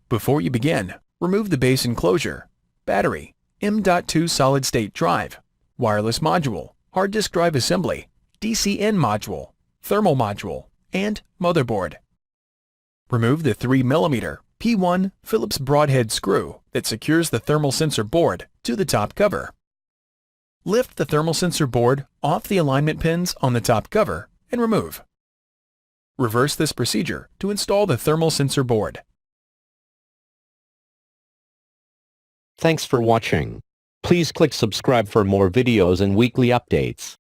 Before you begin, remove the base enclosure, battery, M.2 solid-state drive, wireless module, hard disk drive assembly, DCN module, thermal module, and motherboard. Remove the 3mm P1 Phillips broadhead screw that secures the thermal sensor board to the top cover. Lift the thermal sensor board off the alignment pins on the top cover and remove. Reverse this procedure to install the thermal sensor board. Thanks for watching. Please click subscribe for more videos and weekly updates.